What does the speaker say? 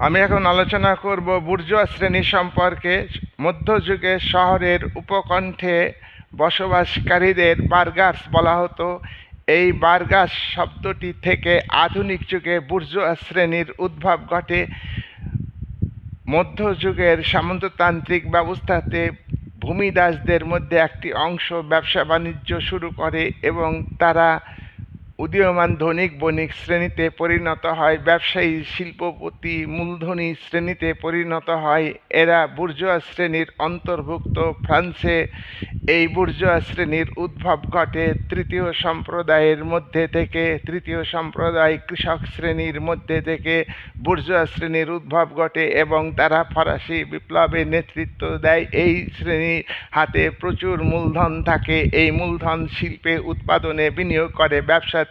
আমি এখন আলোচনা করব বুর্জোয়া শ্রেণী সম্পর্কে। মধ্যযুগে শহরের উপকণ্ঠে বসবাসকারীদের বার্গার্স বলা হতো। এই বার্গার্স শব্দটি থেকে আধুনিক যুগে বুর্জোয়া শ্রেণীর উদ্ভব ঘটে। মধ্যযুগের সামন্ততান্ত্রিক ব্যবস্থাতে ভূমিদাসদের মধ্যে একটি অংশ ব্যবসা বাণিজ্য শুরু করে এবং তারা উদীয়মান ধনিক বণিক শ্রেণীতে পরিণত হয়, ব্যবসায়ী শিল্পপতি মূলধনী শ্রেণীতে পরিণত হয়। এরা বুর্জোয়া শ্রেণীর অন্তর্ভুক্ত। ফ্রান্সে এই বুর্জোয়া শ্রেণীর উদ্ভব ঘটে তৃতীয় সম্প্রদায়ের মধ্যে থেকে। তৃতীয় সম্প্রদায় কৃষক শ্রেণীর মধ্যে থেকে বুর্জোয়া শ্রেণীর উদ্ভব ঘটে এবং তারা ফরাসি বিপ্লবে নেতৃত্ব দেয়। এই শ্রেণীর হাতে প্রচুর মূলধন থাকে। এই মূলধন শিল্পে উৎপাদনে বিনিয়োগ করে, ব্যবসাতে